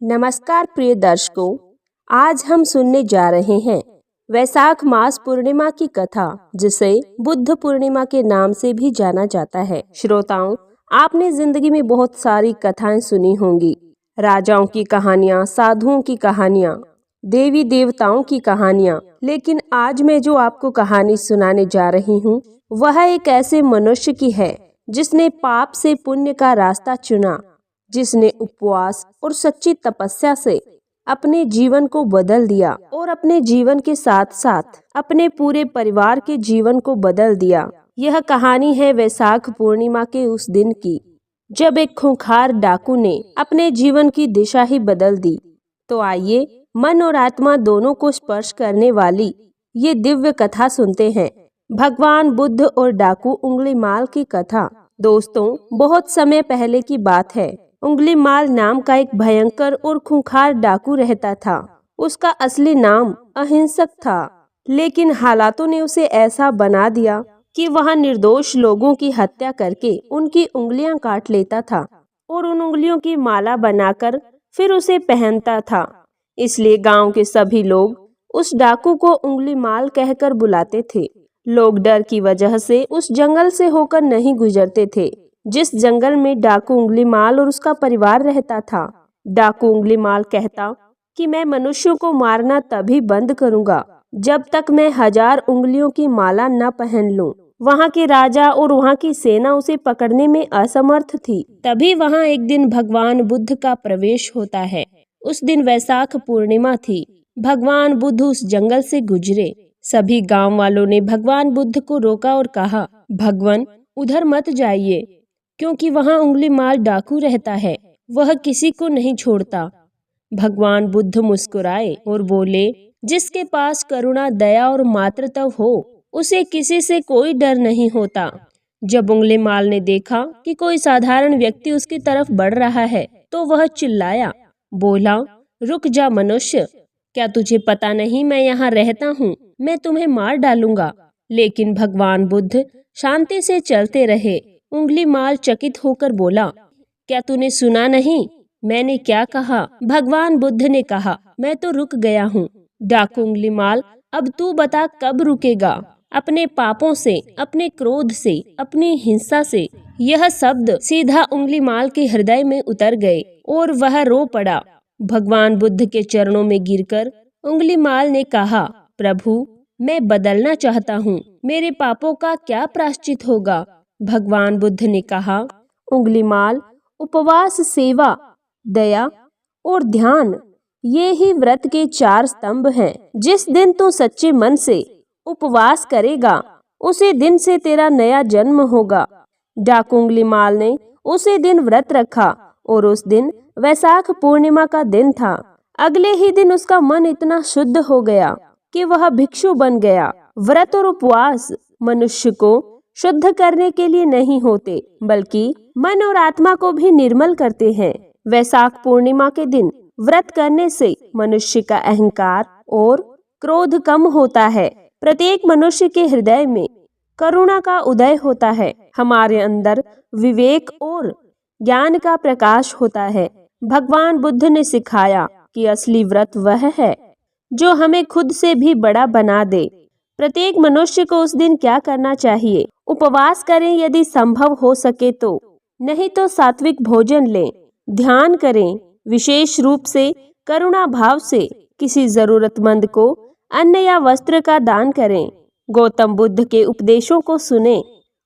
नमस्कार प्रिय दर्शकों, आज हम सुनने जा रहे हैं वैशाख मास पूर्णिमा की कथा, जिसे बुद्ध पूर्णिमा के नाम से भी जाना जाता है। श्रोताओं, आपने जिंदगी में बहुत सारी कथाएं सुनी होंगी। राजाओं की कहानियां, साधुओं की कहानियां, देवी देवताओं की कहानियां। लेकिन आज मैं जो आपको कहानी सुनाने जा रही हूँ, वह एक ऐसे मनुष्य की है जिसने पाप से पुण्य का रास्ता चुना, जिसने उपवास और सच्ची तपस्या से अपने जीवन को बदल दिया और अपने जीवन के साथ साथ अपने पूरे परिवार के जीवन को बदल दिया। यह कहानी है वैशाख पूर्णिमा के उस दिन की, जब एक खूंखार डाकू ने अपने जीवन की दिशा ही बदल दी। तो आइए मन और आत्मा दोनों को स्पर्श करने वाली ये दिव्य कथा सुनते हैं, भगवान बुद्ध और डाकू उंगलीमाल की कथा। दोस्तों, बहुत समय पहले की बात है। उंगलीमाल नाम का एक भयंकर और खूंखार डाकू रहता था। उसका असली नाम अहिंसक था, लेकिन हालातों ने उसे ऐसा बना दिया कि वह निर्दोष लोगों की हत्या करके उनकी उंगलियां काट लेता था और उन उंगलियों की माला बनाकर फिर उसे पहनता था। इसलिए गांव के सभी लोग उस डाकू को उंगलीमाल कहकर बुलाते थे। लोग डर की वजह से उस जंगल से होकर नहीं गुजरते थे जिस जंगल में डाकू उंगलीमाल और उसका परिवार रहता था। डाकू उंगलीमाल कहता कि मैं मनुष्यों को मारना तभी बंद करूंगा जब तक मैं 1000 उंगलियों की माला न पहन लूं। वहां के राजा और वहां की सेना उसे पकड़ने में असमर्थ थी। तभी वहां एक दिन भगवान बुद्ध का प्रवेश होता है। उस दिन वैशाख पूर्णिमा थी। भगवान बुद्ध उस जंगल से गुजरे। सभी गांव वालों ने भगवान बुद्ध को रोका और कहा, भगवान, उधर मत जाइए, क्योंकि वहां उंगलीमाल डाकू रहता है। वह किसी को नहीं छोड़ता। भगवान बुद्ध मुस्कुराए और बोले, जिसके पास करुणा, दया और मातृत्व हो, उसे किसी से कोई डर नहीं होता। जब उंगलीमाल ने देखा कि कोई साधारण व्यक्ति उसकी तरफ बढ़ रहा है, तो वह चिल्लाया, बोला, रुक जा मनुष्य, क्या तुझे पता नहीं मैं यहाँ रहता हूँ? मैं तुम्हें मार डालूंगा। लेकिन भगवान बुद्ध शांति से चलते रहे। उंगलीमाल चकित होकर बोला, क्या तूने सुना नहीं? मैंने क्या कहा? भगवान बुद्ध ने कहा, मैं तो रुक गया हूँ। डाकू उंगलीमाल, अब तू बता कब रुकेगा? अपने पापों से, अपने क्रोध से, अपनी हिंसा से। यह शब्द सीधा उंगलीमाल के हृदय में उतर गए और वह रो पड़ा। भगवान बुद्ध के चरणों में गिरकर उंगलीमाल ने कहा, प्रभु, मैं बदलना चाहता हूँ। मेरे पापों का क्या प्रायश्चित होगा? भगवान बुद्ध ने कहा, उंगलीमाल, उपवास, सेवा, दया और ध्यान, ये ही व्रत के 4 स्तंभ हैं। जिस दिन तू सच्चे मन से उपवास करेगा, उसी दिन से तेरा नया जन्म होगा। डाकू उंगलीमाल ने उसी दिन व्रत रखा और उस दिन वैशाख पूर्णिमा का दिन था। अगले ही दिन उसका मन इतना शुद्ध हो गया कि वह भिक्षु बन गया। व्रत और उपवास मनुष्य को शुद्ध करने के लिए नहीं होते, बल्कि मन और आत्मा को भी निर्मल करते हैं। वैशाख पूर्णिमा के दिन व्रत करने से मनुष्य का अहंकार और क्रोध कम होता है। प्रत्येक मनुष्य के हृदय में करुणा का उदय होता है। हमारे अंदर विवेक और ज्ञान का प्रकाश होता है। भगवान बुद्ध ने सिखाया कि असली व्रत वह है जो हमें खुद से भी बड़ा बना दे। प्रत्येक मनुष्य को उस दिन क्या करना चाहिए? उपवास करें यदि संभव हो सके तो, नहीं तो सात्विक भोजन लें। ध्यान करें, विशेष रूप से करुणा भाव से किसी जरूरतमंद को अन्न या वस्त्र का दान करें। गौतम बुद्ध के उपदेशों को सुनें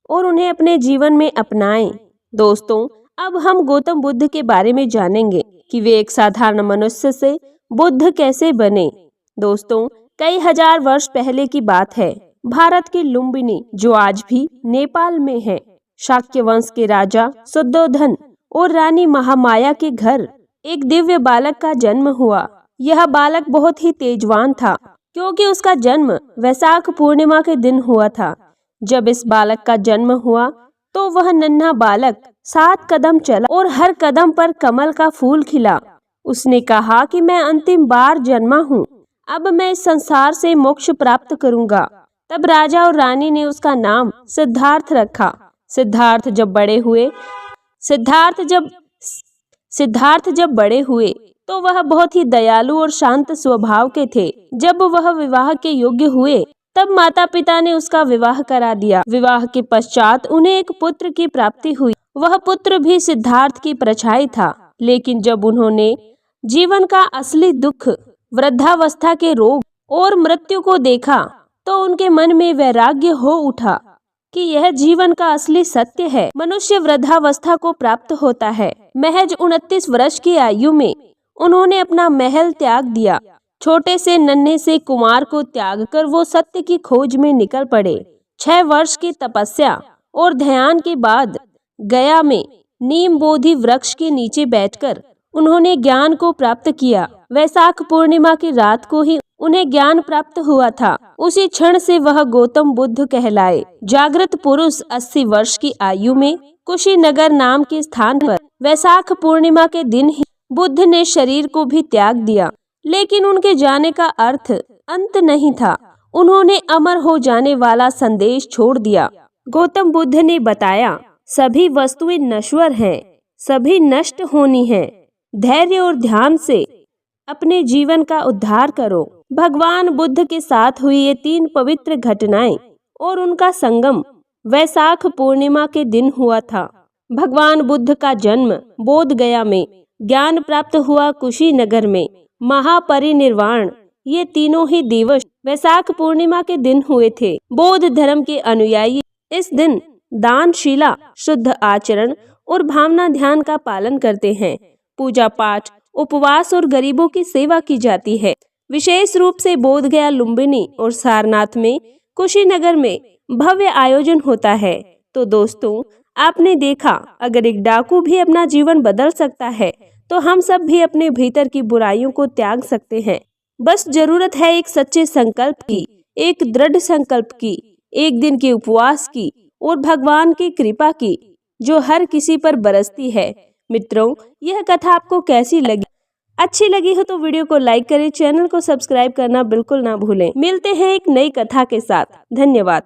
और उन्हें अपने जीवन में अपनाएं। दोस्तों, अब हम गौतम बुद्ध के बारे में जानेंगे कि वे एक साधारण मनुष्य से बुद्ध कैसे बने। दोस्तों, कई हजार वर्ष पहले की बात है। भारत की लुम्बिनी, जो आज भी नेपाल में है, शाक्य वंश के राजा शुद्धोधन और रानी महामाया के घर एक दिव्य बालक का जन्म हुआ। यह बालक बहुत ही तेजवान था, क्योंकि उसका जन्म वैशाख पूर्णिमा के दिन हुआ था। जब इस बालक का जन्म हुआ तो वह नन्हा बालक 7 कदम चला और हर कदम पर कमल का फूल खिला। उसने कहा कि मैं अंतिम बार जन्मा हूँ, अब मैं इस संसार से मोक्ष प्राप्त करूंगा। तब राजा और रानी ने उसका नाम सिद्धार्थ रखा। सिद्धार्थ जब बड़े हुए तो वह बहुत ही दयालु और शांत स्वभाव के थे। जब वह विवाह के योग्य हुए तब माता पिता ने उसका विवाह करा दिया। विवाह के पश्चात उन्हें एक पुत्र की प्राप्ति हुई। वह पुत्र भी सिद्धार्थ की परछाई था। लेकिन जब उन्होंने जीवन का असली दुख, वृद्धावस्था के रोग और मृत्यु को देखा तो उनके मन में वैराग्य हो उठा कि यह जीवन का असली सत्य है। मनुष्य वृद्धावस्था को प्राप्त होता है। महज 29 वर्ष की आयु में उन्होंने अपना महल त्याग दिया। छोटे से नन्हे से कुमार को त्याग कर वो सत्य की खोज में निकल पड़े। 6 वर्ष की तपस्या और ध्यान के बाद गया में नीम बोधि वृक्ष के नीचे बैठकर उन्होंने ज्ञान को प्राप्त किया। वैशाख पूर्णिमा की रात को ही उन्हें ज्ञान प्राप्त हुआ था। उसी क्षण से वह गौतम बुद्ध कहलाए। जागृत पुरुष 80 वर्ष की आयु में कुशीनगर नाम के स्थान पर वैशाख पूर्णिमा के दिन ही बुद्ध ने शरीर को भी त्याग दिया। लेकिन उनके जाने का अर्थ अंत नहीं था। उन्होंने अमर हो जाने वाला संदेश छोड़ दिया। गौतम बुद्ध ने बताया, सभी वस्तुएं नश्वर हैं, सभी नष्ट होनी हैं। धैर्य और ध्यान से अपने जीवन का उद्धार करो। भगवान बुद्ध के साथ हुई ये 3 पवित्र घटनाएं और उनका संगम वैशाख पूर्णिमा के दिन हुआ था। भगवान बुद्ध का जन्म बोध गया में, ज्ञान प्राप्त हुआ कुशीनगर में, महापरिनिर्वाण, ये तीनों ही दिवस वैशाख पूर्णिमा के दिन हुए थे। बौद्ध धर्म के अनुयायी इस दिन दानशीला, शुद्ध आचरण और भावना ध्यान का पालन करते हैं। पूजा पाठ, उपवास और गरीबों की सेवा की जाती है। विशेष रूप से बोधगया, लुम्बिनी और सारनाथ में, कुशीनगर में भव्य आयोजन होता है। तो दोस्तों, आपने देखा, अगर एक डाकू भी अपना जीवन बदल सकता है तो हम सब भी अपने भीतर की बुराइयों को त्याग सकते हैं। बस जरूरत है एक सच्चे संकल्प की, एक दृढ़ संकल्प की, एक दिन के उपवास की और भगवान की कृपा की, जो हर किसी पर बरसती है। मित्रों, यह कथा आपको कैसी लगी? अच्छी लगी हो तो वीडियो को लाइक करें, चैनल को सब्सक्राइब करना बिल्कुल ना भूलें। मिलते हैं एक नई कथा के साथ। धन्यवाद।